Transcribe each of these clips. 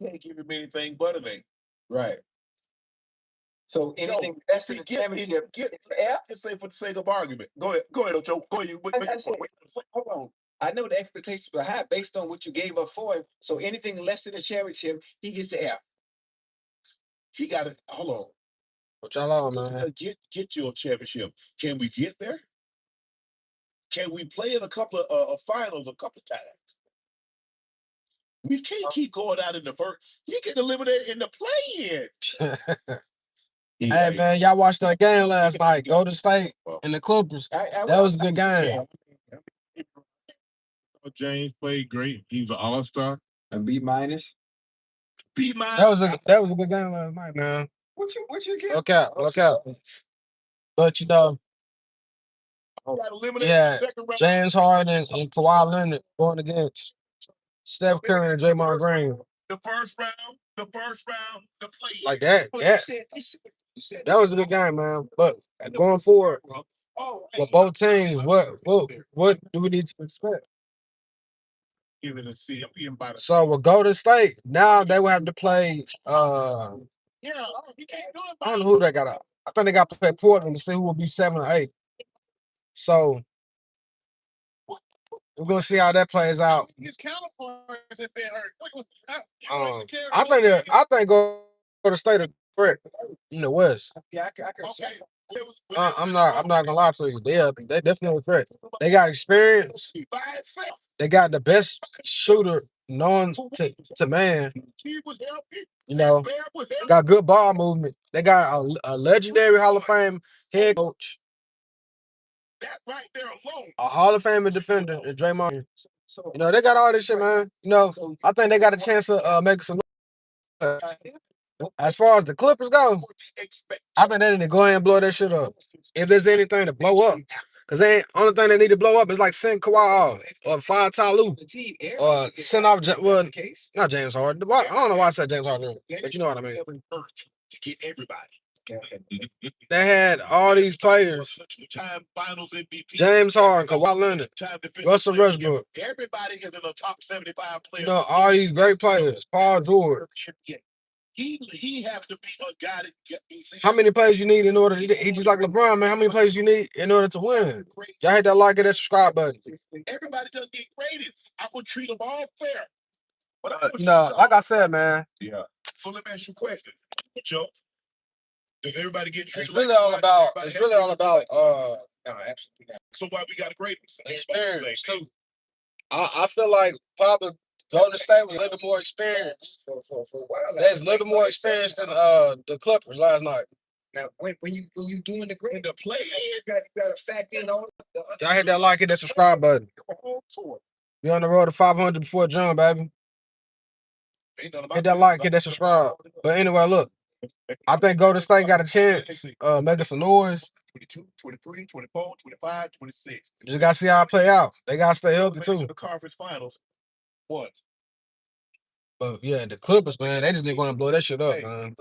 can't give him anything but a name. Right. So anything less than a championship, Get it's F. just say for the sake of argument. Go ahead, Joe. Go ahead. I said, hold on. I know the expectations were high based on what you gave up for him. So anything less than a championship, he gets the F. He got to hold on. What y'all on, man? Get you a championship. Can we get there? Can we play in a couple of finals a couple times? We can't keep going out in the first. You get eliminated in the play-in. Hey, man, y'all watched that game last night. Golden State and the Clippers. That was a good game. James played great. He's an all-star. A B minus. B minus. That was a good game last night, man. What you get? Look out. But yeah, James Harden and Kawhi Leonard going against Steph Curry and Draymond Green. The first round, the play. Like that. That was a good game, man. But going forward, with both teams, what do we need to expect? So with Golden State, now they will have to play. I don't know who they got. I think they got to play Portland to see who will be 7 or 8. So we're gonna see how that plays out. His counterparts have been hurt. I think Golden State is correct in the West. Yeah, I can see. I'm not gonna lie to you. They definitely correct. They got experience. They got the best shooter known to man. Got good ball movement. They got a legendary Hall of Fame head coach. That right there alone. A Hall of Fame defender, and Draymond. They got all this shit, man. I think they got a chance to make some. As far as the Clippers go, I think they need to go ahead and blow that shit up. If there's anything to blow up. Because only thing they need to blow up is like send Kawhi off or fire Ty Lue or send off, not James Harden. I don't know why I said James Harden, but you know what I mean. To get everybody. They had all these players. James Harden, Kawhi Leonard, Russell Westbrook. Everybody is in the top 75 players. All these great players. Paul George. He has to be a guy that get me. How many players you need in order? He just like LeBron, man. How many players you need in order to win? Y'all hit that like and that subscribe button. Everybody doesn't get graded. I would treat them all fair. But like I said, man. Yeah. So let me ask you a question, Joe. Does everybody get treated? It's really all about. No, absolutely not. So why we got to grade them? Experience too. I feel like probably Golden State was a little bit more experienced. For a while. There's a little bit more experience than the Clippers last night. Now, when you doing the grade, the play, you got to factor in all the y'all hit that like and that subscribe button. We on the road to 500 before John, baby. Hit that like, hit that subscribe. But anyway, look. I think Golden State got a chance making some noise. 22, 23, 24, 25, 26. Just got to see how it play out. They got to stay healthy, too. The conference finals. What? But, yeah, the Clippers, man, they just need to go and blow that shit up, man.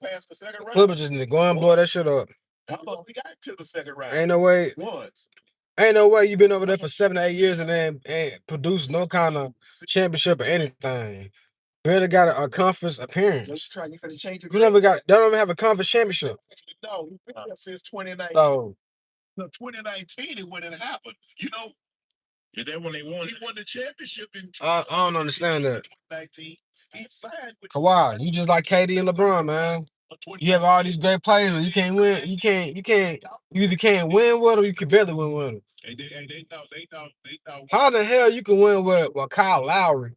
The Clippers just need to go and blow that shit up. We got to the second round. Ain't no way you been over there for 7 to 8 years and then ain't produced no kind of championship or anything. Barely got a conference appearance. You never got. They don't even have a conference championship. No, since 2019. So 2019 is when it happened. Is that when they won? He won the championship in. I don't understand that. 2019. He signed with Kawhi, you just like KD and LeBron, man. You have all these great players, and you can't win. You either can't win with them, or you can barely win with them. They thought. How the hell you can win with Kyle Lowry,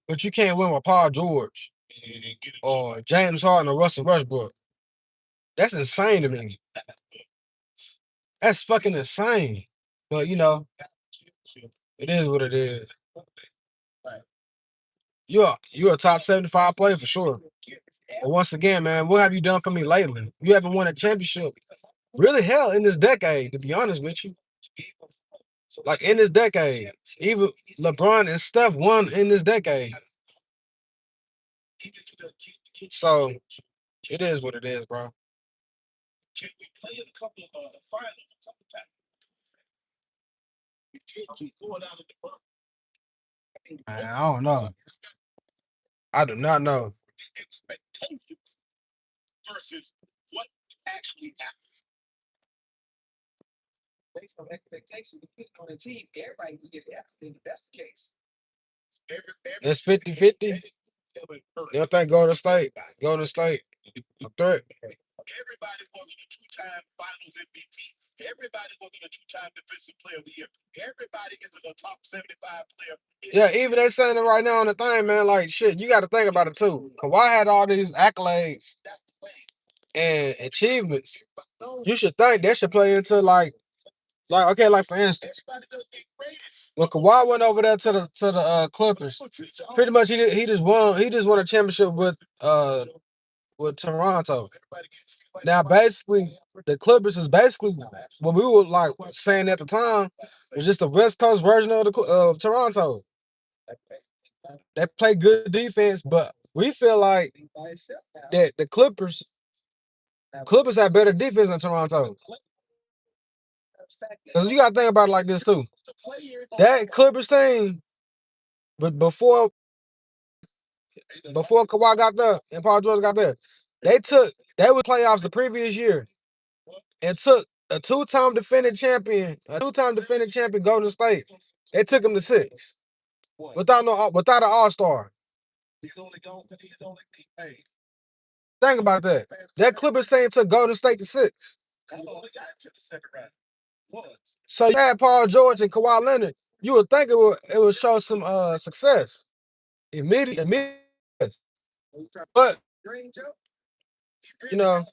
but you can't win with Paul George or James Harden or Russell Westbrook? That's insane to me. That's fucking insane. But it is what it is. You're a top 75 player for sure. But once again, man, what have you done for me lately? You haven't won a championship. Really, hell, in this decade, to be honest with you. Like, in this decade. Even LeBron and Steph won in this decade. So, it is what it is, bro. Can we play in a couple of finals a couple times? We can't keep going out in the front. Man, I don't know. I do not know. the expectations versus what actually happened. Based on expectations, depending on the team, everybody can get everything if that's the case. It's 50-50. You don't think Golden State a threat? Everybody wasn't a two-time Finals MVP. Everybody wasn't a two-time Defensive Player of the Year. Everybody isn't a top 75 player. Yeah, even they saying it right now on the thing, man. Like shit, you got to think about it too. Kawhi had all these accolades and achievements. You should think that should play into like okay, like for instance, when Kawhi went over there to the Clippers, pretty much he just won a championship with Toronto. Now basically the Clippers is basically what we were like saying at the time was just the West Coast version of Toronto. They play good defense, but we feel like that the Clippers have better defense than Toronto. Because you got to think about it like this too. That Clippers team, but before Kawhi got there and Paul George got there, they were playoffs the previous year and took a two-time defending champion Golden State. They took him to 6 without an All-Star. Think about that. That Clippers team took Golden State to 6. So you had Paul George and Kawhi Leonard, you would think it would show some success. Immediate. But you know,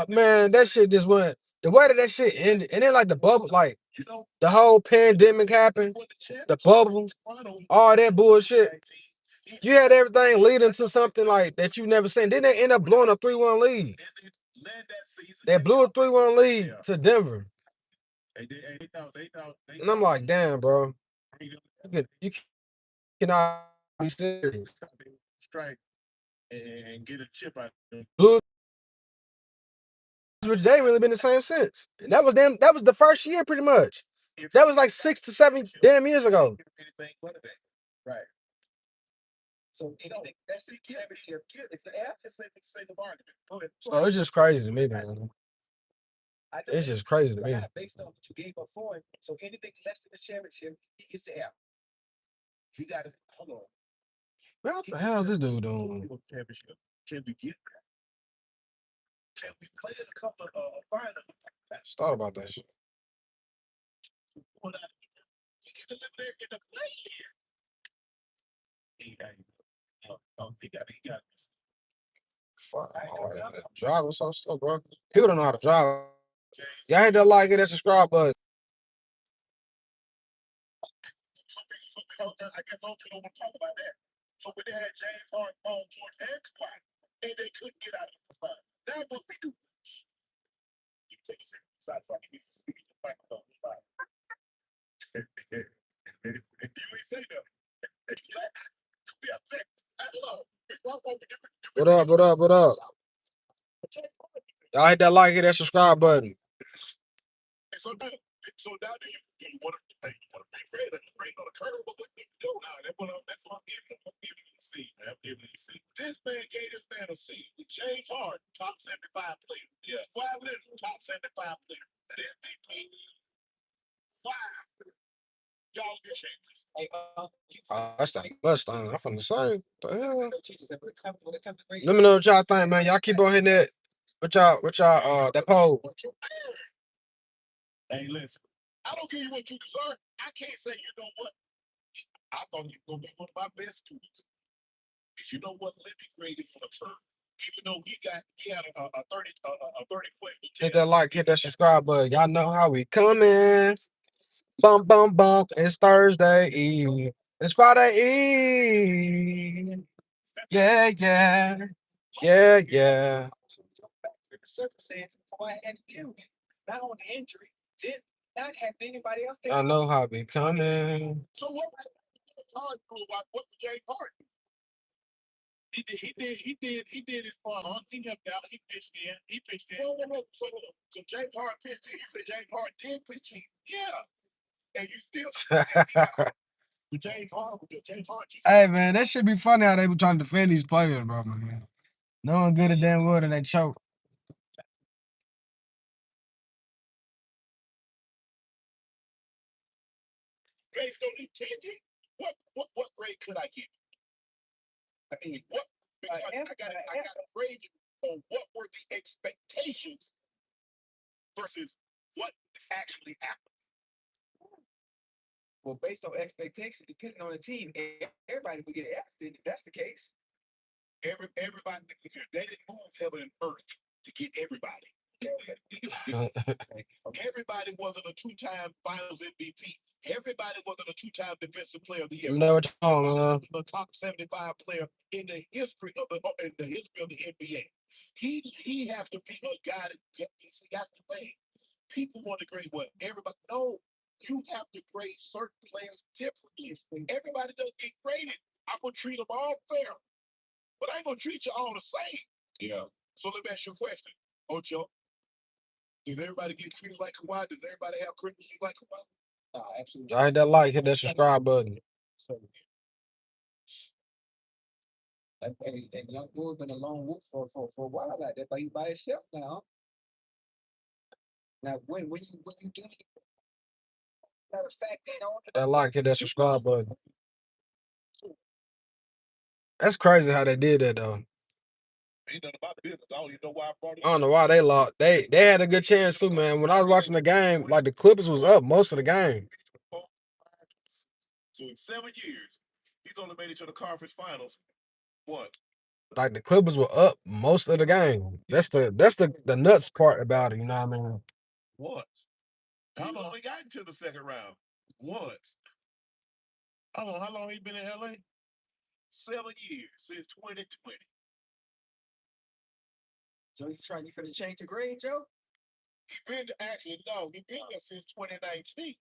man, that shit just went the way that shit ended, and then like the bubble, like the whole pandemic happened, the bubble, all that bullshit. You had everything leading to something like that you never seen. Then they end up blowing a 3-1 lead. They blew a 3-1 lead to Denver. And I'm like, damn, bro. You cannot be serious. And get a chip out of Blue, which they ain't really been the same since. And that was the first year pretty much. That was like 6 to 7 damn years ago. Right. So anything that's the championship, it's the F. So it's just crazy to me, man. It's just crazy to me. Based on what you gave up for him. So anything less than the championship, he gets the F. He got it. Hold on. Man, what the hell is this dude doing? Championship. Can we get there? Can we play in a couple of finals? Just thought about that shit. We get to live there in the play here. He got Fuck. Driving so slow, bro. People don't know how to drive. Y'all hit that like and that subscribe button. I guess I don't want to talk about that. So when they had James Harden, Paul George, and Kawhi, and they couldn't get out of the spot. That's what we do. You take a second. Stop fucking me. You ain't say that. What up? Y'all hit that like and that subscribe button. So now do you want to be great on the curve? What you do now? That's what I'm giving you a C. I'm giving you a C. This man gave this man a C. James Harden, top 75 player. Yeah. 5 Leonard, top 75 player. That MVP. 5. Y'all get champions. That's the best thing. I'm from the same. The hell? Let me know what y'all think, man. Y'all keep on hitting that. What y'all that poll. Hey, listen. I don't give you what you deserve. I can't say, you know what? I thought you were going to be one of my best students. You know what? Let me grade it for the curve. Even though he had a 30 foot. Hit that like, hit that subscribe button. Y'all know how we coming. Bump, bump, bump. It's Thursday Eve. It's Friday Eve. Yeah. The circumstances Kawhi had to deal with, not on the injury, did not have anybody else. I know how we coming. So what was James Harden? He did his part. He helped out. He pitched in. So James Harden pitched in. You said James Harden did pitch in. Yeah. And you still James Harden. James Harden. Hey man, that should be funny how they be trying to defend these players, bro, man. No one good at damn well and they choke. Based on these 10 years, what grade could I get? I mean, what? Because I got to grade you on what were the expectations versus what actually happened. Well, based on expectations, depending on the team, everybody would get F if that's the case. Everybody, they didn't move heaven and earth to get everybody. Everybody wasn't a two-time Finals MVP. Everybody wasn't a two-time Defensive Player of the Year. You know what you're talking The top 75 player in the history of the NBA. He has to be a guy that see, that's the thing. People want to grade what everybody. No, you have to grade certain players differently. Everybody doesn't get graded. I'm gonna treat them all fair, but I ain't gonna treat you all the same. Yeah. So let me ask you a question, Ocho. Does everybody get treated like Kawhi? Does everybody have criticism like Kawhi? No, absolutely. I hit that like, hit that subscribe button. So, and young boy been a lone wolf for a while like that, but he by himself now. Now, when you do, matter of fact, they don't. That like, hit that subscribe button. That's crazy how they did that though. Ain't nothing about the business. I don't even know why I brought it I don't know why they lost. They had a good chance too, man. When I was watching the game, like the Clippers was up most of the game. So in 7 years, he's only made it to the conference finals. What? Like the Clippers were up most of the game. That's the nuts part about it, you know what I mean? Once. How long they got into the second round? Once. How long he been in LA? 7 years since 2020. So you finna change the grade, Joe? He been actually no, he been there since 2019.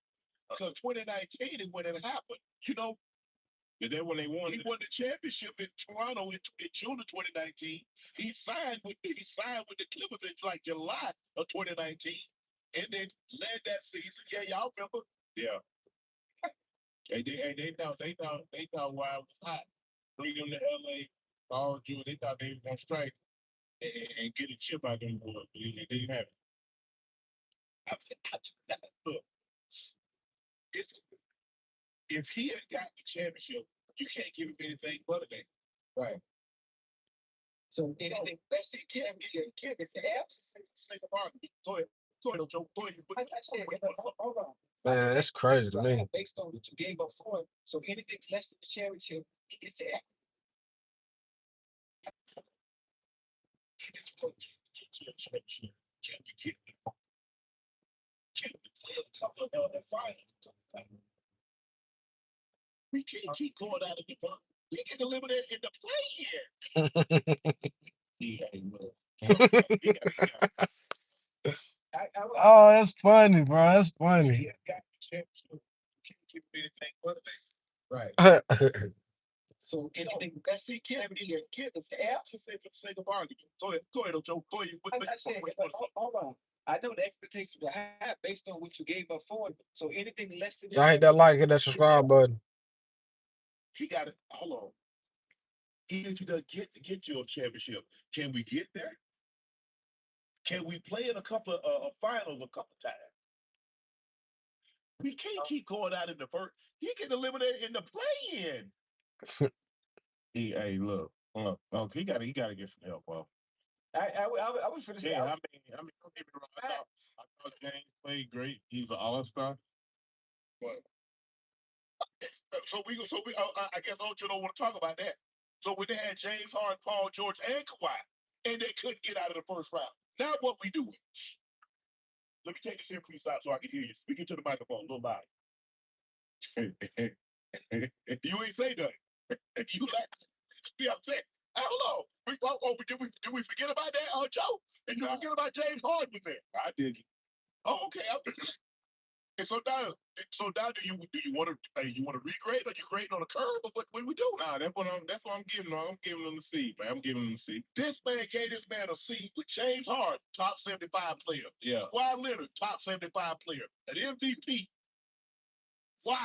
So 2019 is when it happened. You know, is that when they won? He won the championship in Toronto in June of 2019. He signed with the Clippers in like July of 2019, and then led that season. Yeah, y'all remember? Yeah. They thought why it was hot. Bring them to LA, all June. They thought they were gonna strike and get a chip out of them boys. They didn't have it. Look, if he had got the championship, you can't give him anything but a name. Right. So anything less than Kim is F. Go ahead, Joe. Go ahead. Hold on. Man, that's crazy to me. Based on what you gave up for him, so anything less than the championship, he gets F. We can't keep going out of the fun. We get eliminated in the play-in. Oh, that's funny, bro. That's funny. Right. So anything that's the kid is F. Just say for the sake of argument. Go ahead, Joe. Go ahead. Hold on. I know the expectations were high based on what you gave up for him. So anything less than Y'all hit that like, hit that subscribe button. He got it. Hold on. Even if he doesn't get your championship, can we get there? Can we play in a couple of finals a couple times? We can't keep going out in the first. He get eliminated in the play-in. Hey, look. He got to get some help, bro. I was finna say. Yeah, I mean, don't get me wrong. I thought James played great. He was an all-star. But I guess Ocho don't want to talk about that. So when they had James Harden, Paul George, and Kawhi, and they couldn't get out of the first round. Now what we doing? Let me take this here, please, stop so I can hear you. Speaking to the microphone, little loud. You ain't say nothing. You laughed. You upset. Hold on. Did we forget about that, Joe? Did you forget about James Harden was there? I did. Oh, okay. And so now, do you want to regrade? Are you grading on a curve? Or what we do? Nah, that's what I'm giving them. I'm giving them the C, man. I'm giving them the C. This man gave this man a C with James Harden, top 75 player. Yeah. Kawhi Leonard, top 75 player. An MVP. Wow.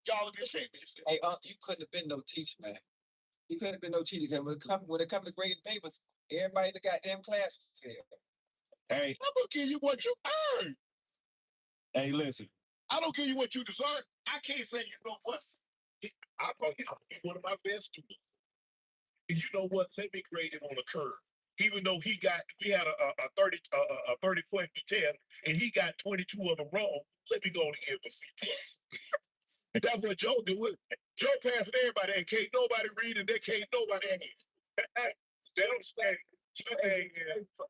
Y'all will be ashamed of yourself. Hey, you couldn't have been no teacher, man. You couldn't have been no teacher. 'Cause when it come to grading papers, everybody in the goddamn class failed. Hey, I'm gonna give you what you earn. Hey, listen, I don't give you what you deserve. I can't say you know what. I'm gonna be one of my best students. And you know what? Let me grade him on a curve. Even though we had a 30 question test, and he got 22 of them wrong. Let me go and give him a C plus. And that's what Joe did. Joe passing everybody, and can't nobody read, and they can't nobody. They don't say.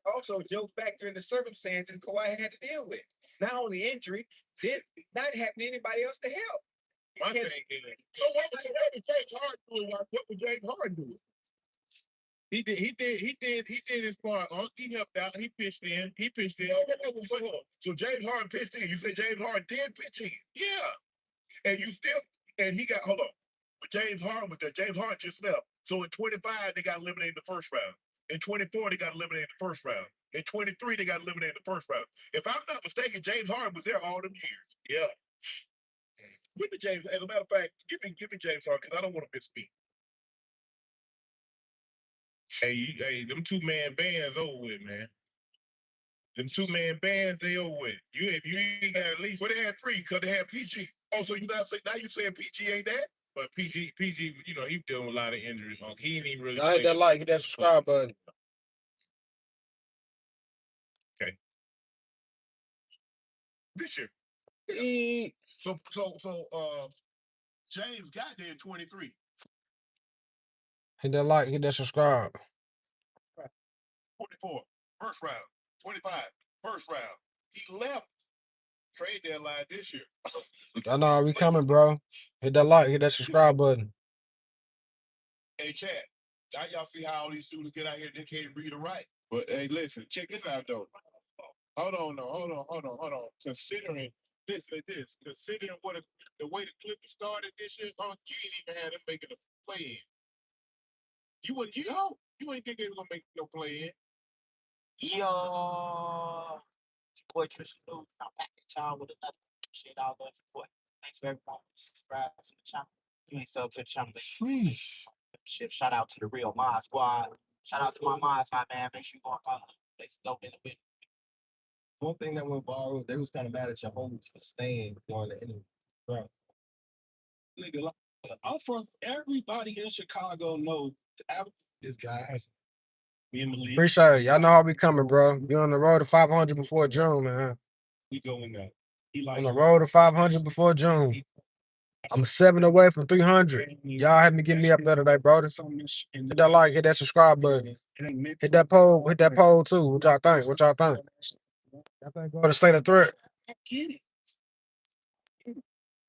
Also, Joe factor in the circumstances Kawhi had to deal with. Not only injury, not having anybody else to help. My thing is, so what was James Harden doing? What was James Harden doing? He did his part. He helped out. He pitched in. So James Harden pitched in. You said James Harden did pitch in. Yeah. And he got, hold on. But James Harden was there. James Harden just left. So in 25, they got eliminated in the first round. In 24, they got eliminated in the first round. In 23, they got eliminated in the first round. If I'm not mistaken, James Harden was there all them years. Yeah. With the James, as a matter of fact, give me James Harden, because I don't want to misspeak. Hey, them two-man bands over with, man. Them two-man bands, they over with. If you ain't got at least, well, they had three, because they had PG. Oh, so now you saying PG ain't that? But PG, he dealing with a lot of injuries. He ain't even really. Y'all hit that like, hit that subscribe button. Okay. This year. Yeah. So, James got there in 23. Hit that like, hit that subscribe. 24, first round. 25, first round. He left trade deadline this year. I know how we coming, bro. Hit that like, hit that subscribe button. Hey, Chad, y'all see how all these students get out here, they can't read or write. But hey, listen, check this out though. Hold on. Considering this, considering the way the clip started this year, you ain't even had them making a play in. You ain't think they was gonna make no play in. Yo, boy Tristan Lou, I'm back at y'all with another shit all that support. Thanks for everybody who subscribed to the channel. You ain't sub to the channel. Sheesh. Shit, shout out to the real Mod Squad. Shout out to my Mod Squad, man. Make sure you go and follow them. They dope in a bit. One thing that went viral, they was kind of mad at your homies for staying during the interview. Bro. Nigga, like, I'm from everybody in Chicago know this guy has me and Malik. Appreciate it. Y'all know how we coming, bro. We on the road to 500 before June, man. We going there. He like On the road to 500 before June. I'm 7 away from 300. Y'all have me get me up there today, bro. Hit that like, hit that subscribe button. Hit that poll too. What y'all think? Y'all think go to State of Threat? I get it.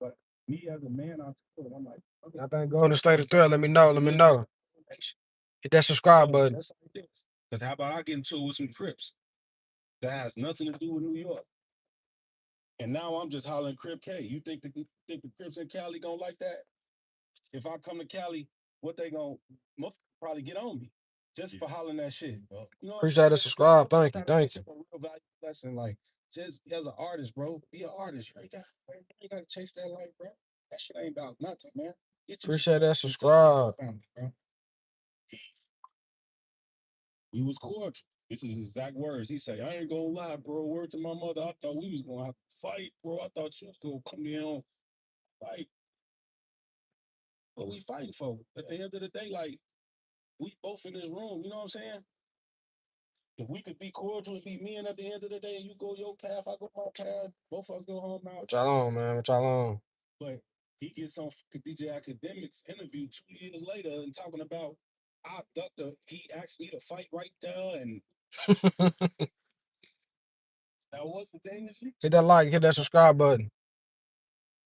But me as a man, I'm like, okay. Y'all think go to State of Threat? Let me know. Hit that subscribe button. Because how about I get into it with some Crips that has nothing to do with New York? And now I'm just hollering Crip K. You think the Crips in Cali gonna like that? If I come to Cali, what they gonna probably get on me just for hollering that shit? You know, Appreciate the subscribe. Thank you. A real value lesson, like just as an artist, bro, be an artist. You gotta chase that life, bro. That shit ain't about nothing, man. Appreciate that subscribe. Family, bro. We was cordial. This is exact words. He said, I ain't gonna lie, bro. Word to my mother, I thought we was gonna have to fight, bro. I thought you was gonna come down, fight. What we fighting for? At the end of the day, like, we both in this room, you know what I'm saying? If we could be cordial and be men at the end of the day, and you go your path, I go my path, both of us go home now. What y'all on, man? What y'all on? But he gets on DJ Academics interview 2 years later and talking about I abducted. He asked me to fight right there, and that was the thing. Hit that like, hit that subscribe button.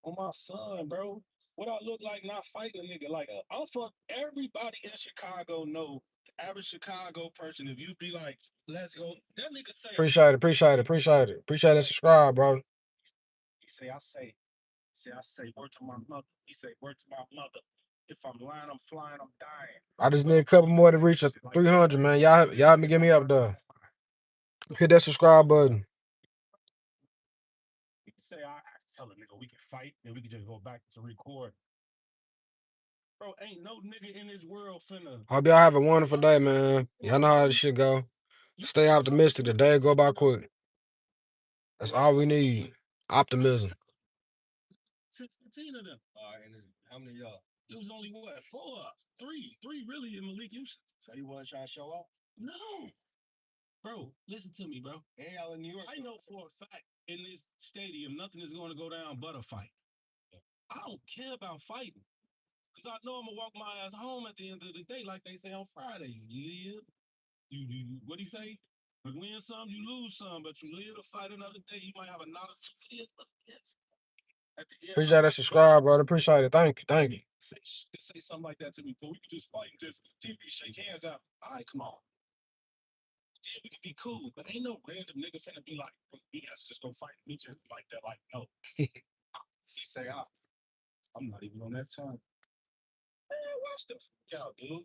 On my son, bro. What I look like not fighting a nigga. Like, I'm from everybody in Chicago know the average Chicago person. If you be like, let's go, that nigga say. Appreciate it. Appreciate that subscribe, bro. He say, I say, word to my mother. He say, word to my mother. If I'm lying, I'm flying, I'm dying. I just need a couple more to reach 300, man. Y'all get me up there. Hit that subscribe button. He say, I tell a nigga we can fight and we can just go back to record. Bro, ain't no nigga in this world finna. Hope y'all have a wonderful day, man. Y'all know how this shit go. Stay optimistic. The day go by quick. That's all we need. Optimism. 15 of them. All right, and how many of y'all? It was only what, 4, 3 really in Malik Houston. So you want to try to show up? No, bro, listen to me, bro. And y'all in New York? I know for a fact in this stadium nothing is going to go down but a fight. I don't care about fighting because I know I'm gonna walk my ass home at the end of the day, like they say on Friday. You live, you what do you say? You win some, you lose some, but you live to fight another day. You might have another 2 years, but yes. At the end, Appreciate that subscribe, brother. Appreciate it. Thank you. Thank you. Say something like that to me, before we could just fight and just TV shake hands out. All right, come on. Yeah, we can be cool, but ain't no random nigga finna be like, he has to just go fight me just like that. Like, no. He say, I'm not even on that time. Man, watch the fuck out, dude.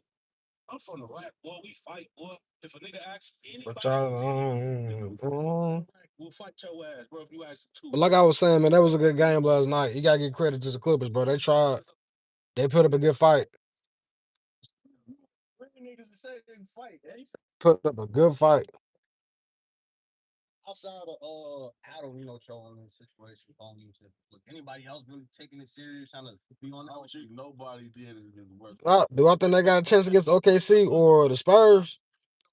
I'm from the rack, boy. We fight, boy. If a nigga asks anybody, But y'all, we'll fight your ass, bro. If you ask two. but like I was saying, man, that was a good game last night. You gotta give credit to the Clippers, bro. They tried. They put up a good fight. Niggas to say they can fight, eh? Put up a good fight. Outside of Adam, trolling in the situation, calling you, anybody else really taking it serious, trying to be on that with you? Nobody did it in the work. Do I think they got a chance against OKC or the Spurs?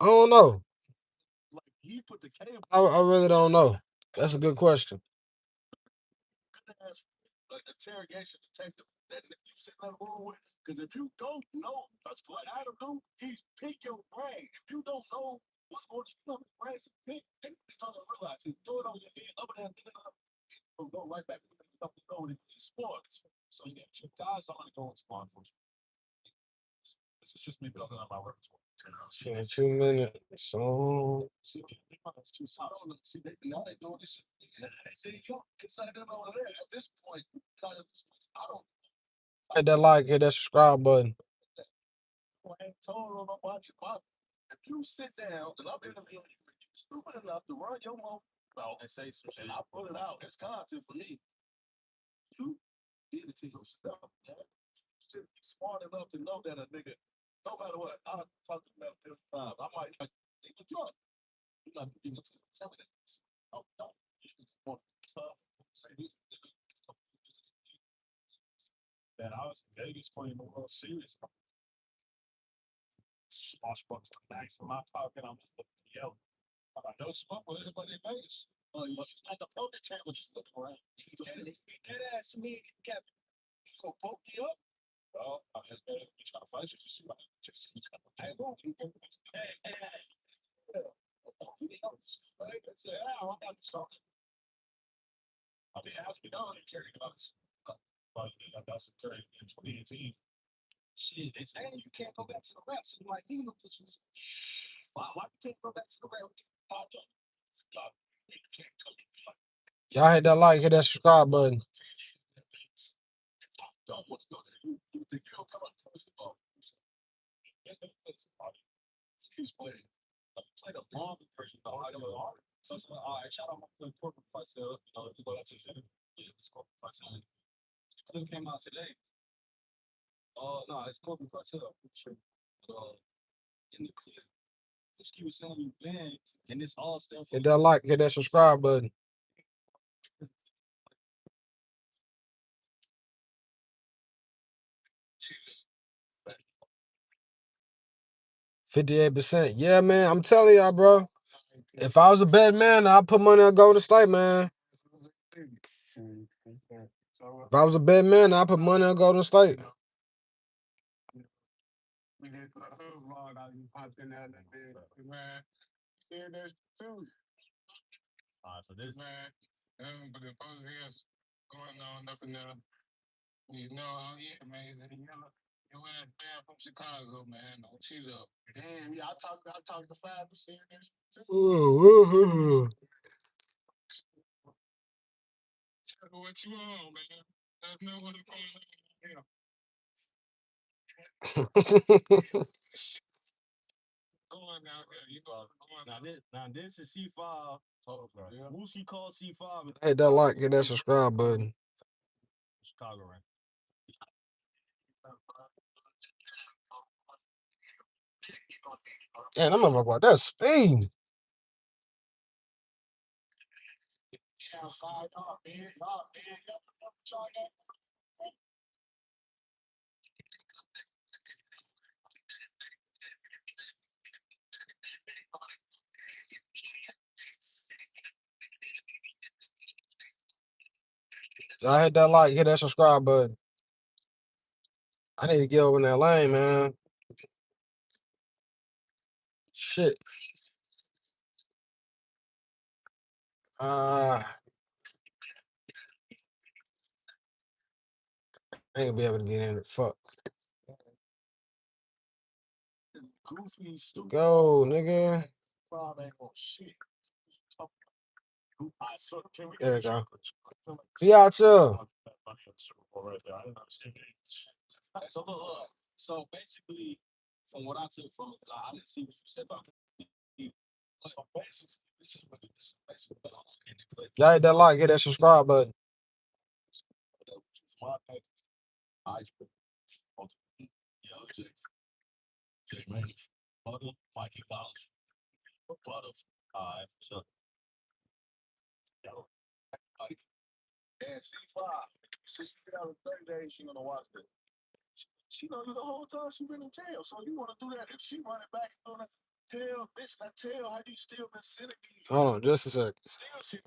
I don't know. Like he put the K. I really don't know. That's a good question. Like interrogation detective that you sit in the room with. Because if you don't know, that's what Adam do. He's pick your brain. If you don't know what's going on, your brain is pick. He's trying to realize he's doing it on your head. Other than he'll go right back to the know in sports. So you get 2 guys on to go in sport for. This is just me building on my repertoire. 2 minutes. So See, it's too soft. See, now they doing this shit. See, it's not gonna over there. At this point, I don't. hit that like, hit that subscribe button. I ain't told nobody about it. If you sit down and I'm interviewing you, you're stupid enough to run your mouth out and say some shit, I put it out. It's content for me. You did it to yourself, man. You should be smart enough to know that a nigga, no matter what, I'll talk to them at 55. I might like think drunk. You not be able to tell me that. Oh, no. You just want tough. Say this. That I was in Vegas playing the World Series. Smosh bucks come back from my pocket. I'm just looking for yellow. I know smoke with anybody in Vegas. You at the poker table, just looking around. He get ass me, Kevin. You gonna poke me up? Well, I just better be trying to fight you. You see what I'm just saying? Hey, hey. I said, I got to stop. I mean, as we know, they carry guns. But I got some carry in 2018. Shit, they say you can't go back to the rats. I'm like, you know, why you can't go back to the rats? Y'all hit that like, hit that subscribe button. Don't want to go there. You think you'll come up first of all? He's playing. Played a long version. I don't know. So I shout out my corporate fight sale. If you go to the it's corporate fight sale. The clip came out today. No, it's corporate fight sale. Sure. In the clip, Whiskey was saying you bang, and this all stuff. Hit that like, hit that subscribe button. $58%. Yeah, man. I'm telling y'all, bro. If I was a bad man, I'd put money on Golden State, man. If I was a bad man, I'd put money on Golden State. We did the hood vlog out. You popped in there, man. Yeah, there's 2. So this Man, but the post is going on nothing there. You know, yeah, man. You went man from Chicago, man. Don't cheat up. Damn, yeah, I talked to 5% this too. What you on, man? That's not what it's going on. Going Now this is C5. Wooski called C5. Hit that like, hit that subscribe button. Chicago, right? Damn, that motherfucker got that speed. Y'all hit that like, hit that subscribe button. I need to get over in that lane, man. Shit. I ain't gonna be able to get in it. Fuck. Goofy, stupid. Go, nigga. There we go. See y'all too. So look, so basically, from what I took from it, I didn't see what you said about the. This is what this is basically about. Y'all hit that like, hit that subscribe button. Mikey Collins, so and C5. So she get out in 30 days, she gonna watch it. She know you the whole time she been in jail. So you wanna do that if she running back and gonna tell bitch, I tell how you still been sitting me. Hold on, just a sec. Still shit.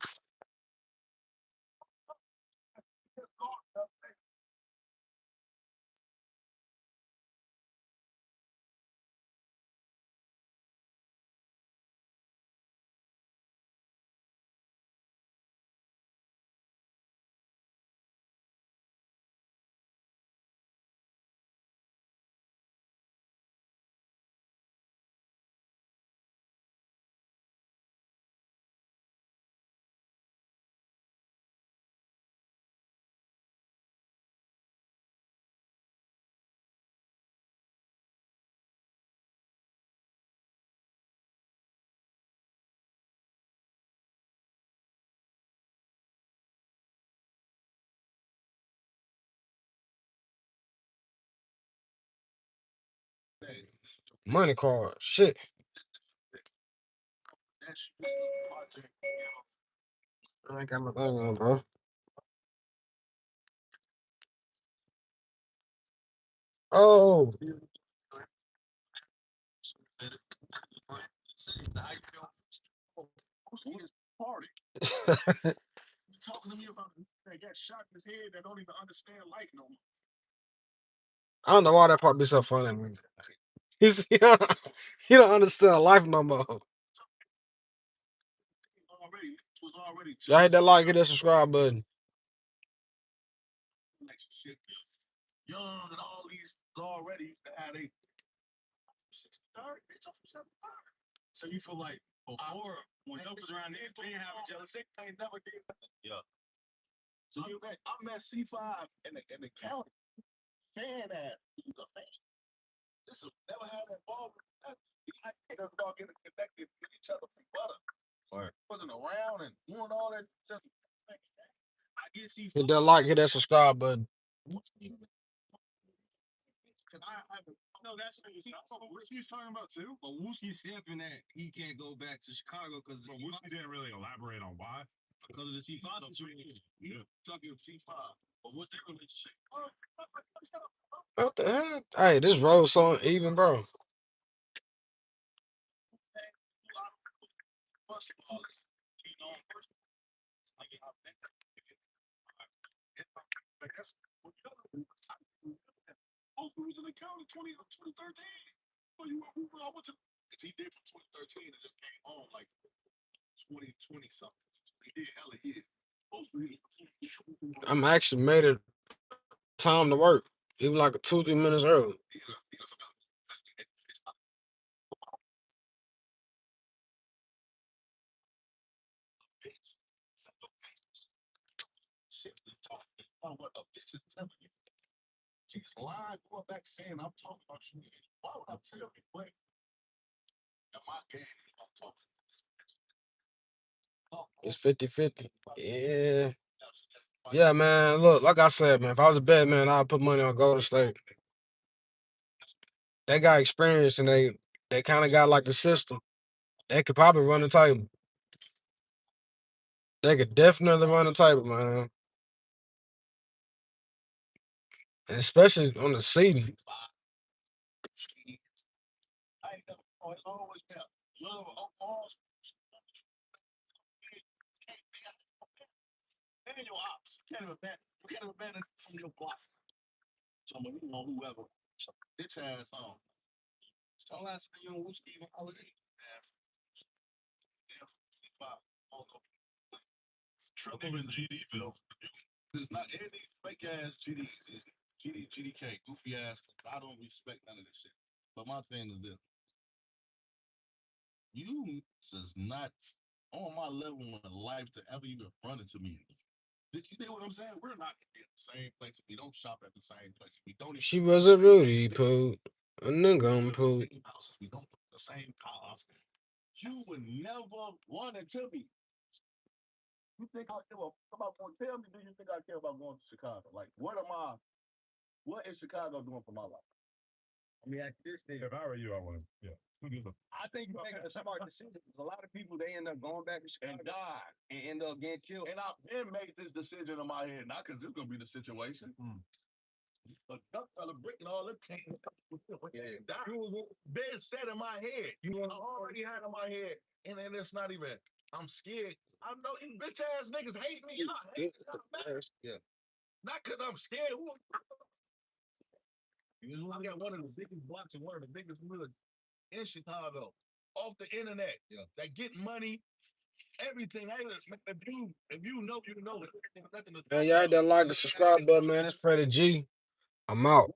Money card. Shit. I ain't got my thing on, bro. Oh. Party. Talking to me about that got shot in his head that don't even understand life no more. I don't know why that part be so funny to me. He don't understand life no more. Y'all hit that like, hit that subscribe button. Young and all these already had a 63rd, bitch, I'm from 73rd. So you feel like before when Dope was around there, they didn't have a jealousy. They never did. Yeah. So I met C5 in the county. Man, this is never had that ball. I think us all getting connected with each other from butter. Right. Wasn't around and doing all that. Just, I get C5. Hit that like, hit that subscribe button. No, that's what he's talking about too. But Wooski's stamping that he can't go back to Chicago because Wooski didn't really elaborate on why. Because of the C5 situation. He talking C5. But what's their relationship? What the hell? Hey, this road so even, bro. First of all, you know, first was in the county 2013. Well, I went to, he did from 2013 and just came home like 2020 something. He did hella years. I'm actually made it time to work. Even like 2-3 minutes early. What a bitch is telling you. She's lying, going back saying I'm talking about you. Why would I tell you? Wait. It's 50-50. Yeah. Yeah, man. Look, like I said, man, if I was a bet man, I'd put money on Golden State. They got experience and they kind of got like the system. They could probably run the table. They could definitely run the table, man. And especially on the seating. And your ops. You can't even abandon from your block. Someone, you know, whoever. Bitch ass on. So last thing you know, who's even holiday? Trouble in GDville. It's not any fake ass GDs. GDK, goofy ass. I don't respect none of this shit. But my thing is this. You is not on my level in life to ever even run into me. Did you know what I'm saying? We're not in the same place. We don't shop at the same place. We don't even She was a Rudy poo. A nigga on poo. we don't put the same house. You would never run into me. You think I care about going? Tell me, do you think I care about going to Chicago? Like, what is Chicago doing for my life? I mean, at this thing, If I were you, I would. Yeah. I think you make a smart decision because a lot of people they end up going back to Chicago And die. and end up getting killed. And I've been made this decision in my head, not because it's gonna be the situation. A duck fella breaking all them cans. Yeah, that been set in my head. I already had in my head, and then it's not even. I'm scared. I know you bitch ass niggas hate me. Y'all hate me. Yeah. Not because I'm scared. I got one of the biggest blocks and one of the biggest hoods in Chicago off the internet. Yeah. That get money, everything. If you know, you know. Man, y'all hit that like and subscribe button, man. It's Freddy G. I'm out.